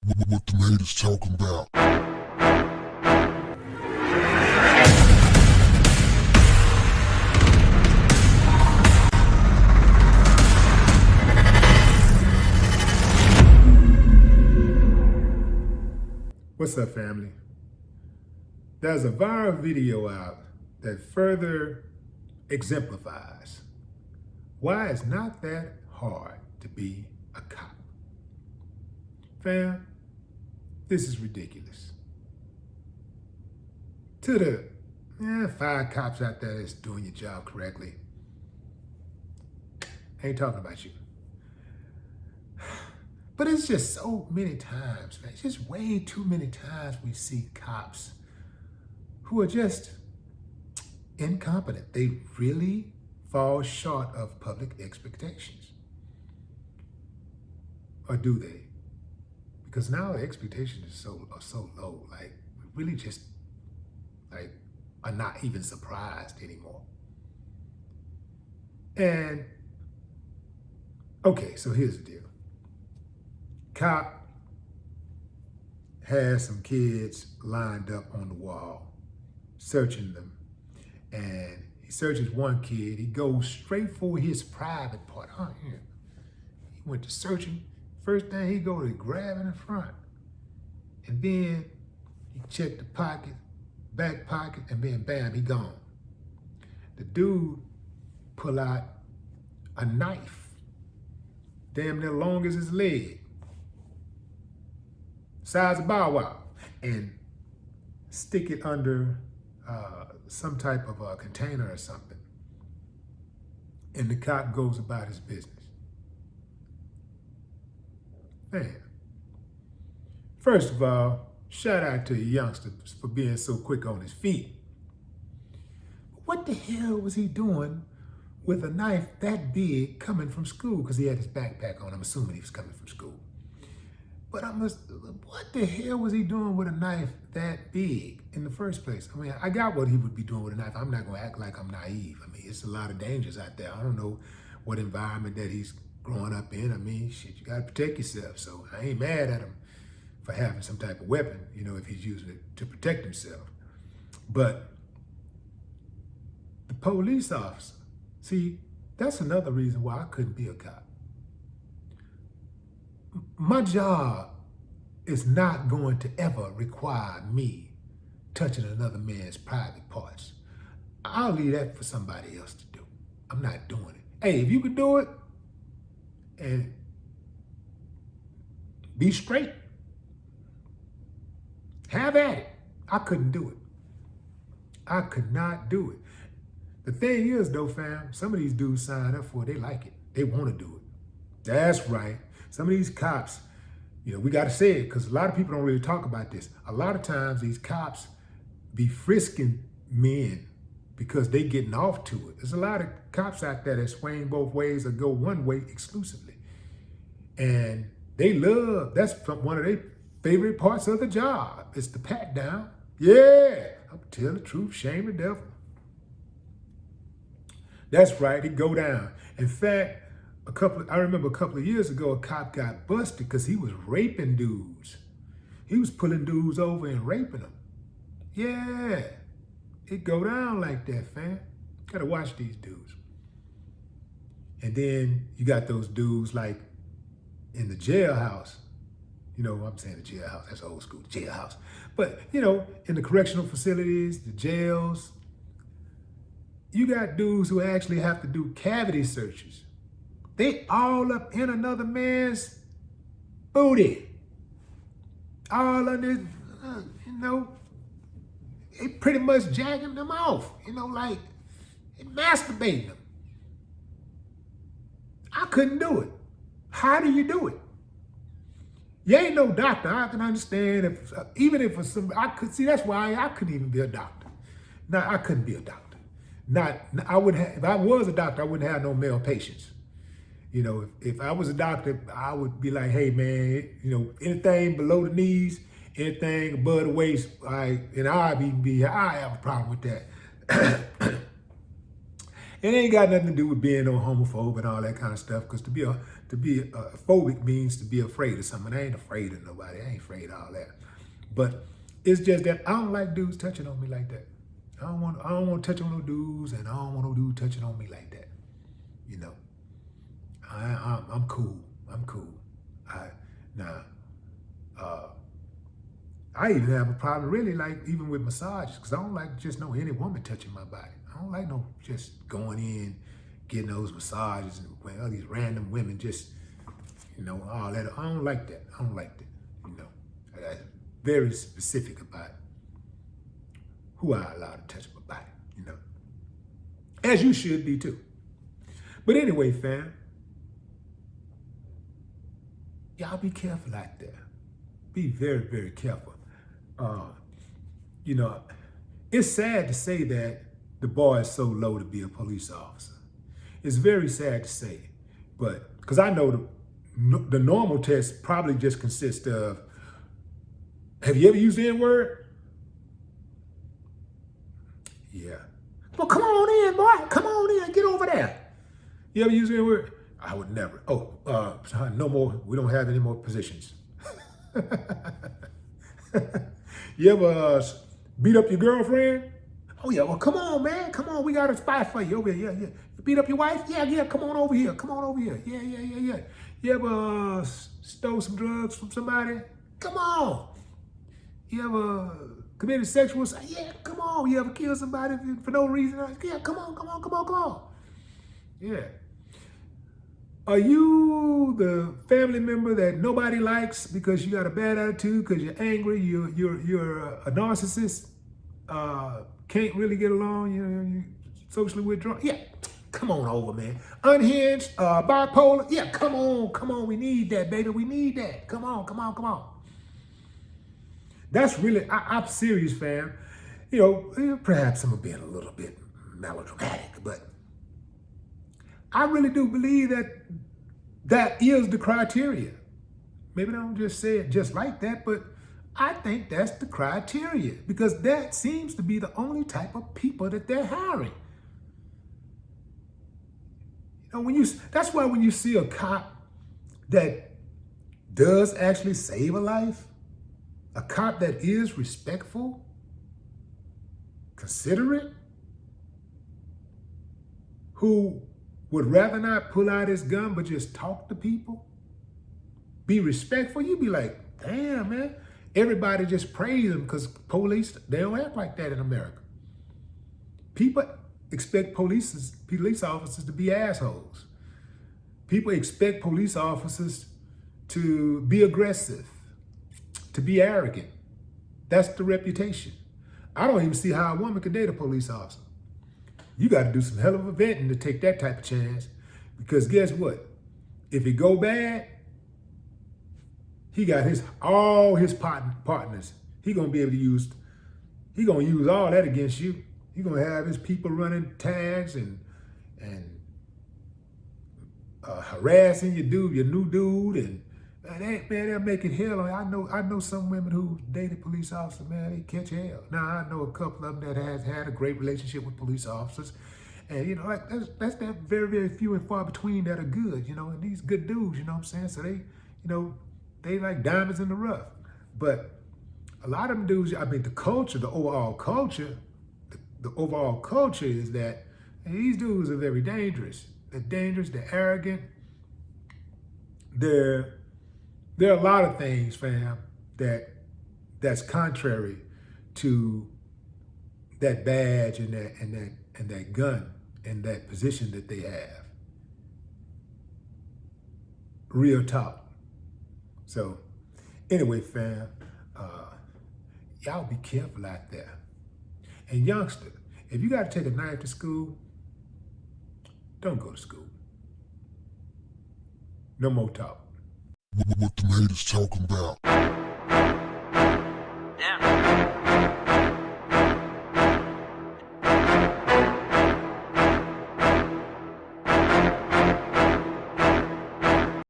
What the haters talking about? What's up, family? There's a viral video out that further exemplifies why it's not that hard to be a cop. Fam, this is ridiculous. To the 5 cops out there that's doing your job correctly, I ain't talking about you. But it's just so many times, man. It's just way too many times we see cops who are just incompetent. They really fall short of public expectations. Or do they? Because now the expectations are so low. Like, we really just are not even surprised anymore. And okay, so here's the deal. Cop has some kids lined up on the wall, searching them. And he searches one kid. He goes straight for his private part. He went to searching. First thing he go to grabbing the front. And then he checked the pocket, back pocket, and then bam, he gone. The dude pull out a knife, damn near long as his leg, size of Bow Wow, and stick it under some type of a container or something. And the cop goes about his business. Man, first of all, shout out to the youngster for being so quick on his feet. What the hell was he doing with a knife that big coming from school? Because he had his backpack on. I'm assuming he was coming from school. But what the hell was he doing with a knife that big in the first place? I mean, I got what he would be doing with a knife. I'm not going to act like I'm naive. I mean, it's a lot of dangers out there. I don't know what environment that he's growing up in. I mean, shit, you got to protect yourself. So I ain't mad at him for having some type of weapon, if he's using it to protect himself. But the police officer, see, that's another reason why I couldn't be a cop. My job is not going to ever require me touching another man's private parts. I'll leave that for somebody else to do. I'm not doing it. Hey, if you could do it and be straight, have at it. I couldn't do it. I could not do it. The thing is, though, fam, some of these dudes sign up for it. They like it. They want to do it. That's right. Some of these cops, we got to say it because a lot of people don't really talk about this. A lot of times these cops be frisking men because they getting off to it. There's a lot of cops out there that swing both ways or go one way exclusively. And they love, that's one of their favorite parts of the job. It's the pat down. Yeah, I'm telling the truth, shame the devil. That's right, it go down. In fact, I remember a couple of years ago, a cop got busted because he was raping dudes. He was pulling dudes over and raping them. Yeah, it go down like that, fam. Gotta watch these dudes. And then you got those dudes like in the jailhouse. I'm saying the jailhouse, that's old school, jailhouse. But, in the correctional facilities, the jails, you got dudes who actually have to do cavity searches. They all up in another man's booty. All under, they pretty much jacking them off, like masturbating them. I couldn't do it. How do you do it? You ain't no doctor. I can understand even if for some, I could see, that's why I couldn't even be a doctor. No, I couldn't be a doctor. If I was a doctor, I wouldn't have no male patients. If I was a doctor, I would be like, hey man, anything below the knees, anything above the waist, I have a problem with that. It ain't got nothing to do with being no homophobe and all that kind of stuff. Because to be phobic means to be afraid of something. I ain't afraid of nobody. I ain't afraid of all that. But it's just that I don't like dudes touching on me like that. I don't want to touch on no dudes, and I don't want no dude touching on me like that. You know, I'm cool. I'm cool. I even have a problem really like even with massages, because I don't like just any woman touching my body. I don't like no just going in, getting those massages and when all these random women just, all that. I don't like that. I don't like that. I'm very specific about who I allow to touch my body, as you should be too. But anyway, fam, y'all be careful out there. Be very, very careful. It's sad to say that the bar is so low to be a police officer. It's very sad to say, but because I know the normal test probably just consists of, have you ever used the N-word? Yeah. Well, come on in, boy. Come on in. Get over there. You ever use the N-word? I would never. Oh, no more. We don't have any more positions. You ever beat up your girlfriend? Oh yeah, well come on, man. Come on, we got a spot for you over here. Yeah. You beat up your wife? Yeah, come on over here. Come on over here. Yeah. You ever stole some drugs from somebody? Come on. You ever committed sexual assault? Yeah, come on. You ever killed somebody for no reason? Yeah, come on. Yeah. Are you the family member that nobody likes because you got a bad attitude, because you're angry, you're a narcissist, can't really get along, you're socially withdrawn? Yeah, come on over, man. Unhinged, bipolar? Yeah, come on. We need that, baby. We need that. Come on. That's really, I'm serious, fam. Perhaps I'm being a little bit melodramatic, but I really do believe that is the criteria. Maybe I don't just say it just like that, but I think that's the criteria, because that seems to be the only type of people that they're hiring. That's why when you see a cop that does actually save a life, a cop that is respectful, considerate, who would rather not pull out his gun but just talk to people, be respectful, you be like, damn, man. Everybody just praise him because police, they don't act like that in America. People expect police officers to be assholes. People expect police officers to be aggressive, to be arrogant. That's the reputation. I don't even see how a woman could date a police officer. You got to do some hell of a vetting to take that type of chance, because guess what? If it go bad, he got all his partners. He gonna be able to use all that against you. He gonna have his people running tags and harassing your new dude, and they'll make it hell. I know some women who dated police officers, man, they catch hell. Now I know a couple of them that has had a great relationship with police officers, and that's that very, very few and far between that are good, and these good dudes, you know what I'm saying? So they like diamonds in the rough. But a lot of them dudes, the overall culture is that these dudes are very dangerous. They're dangerous, they're arrogant. There are a lot of things, fam, that's contrary to that badge and that gun and that position that they have. Real talk. So anyway, fam, y'all be careful out there. And youngster, if you got to take a knife to school, don't go to school. No more talk. What the haters talking about? Damn.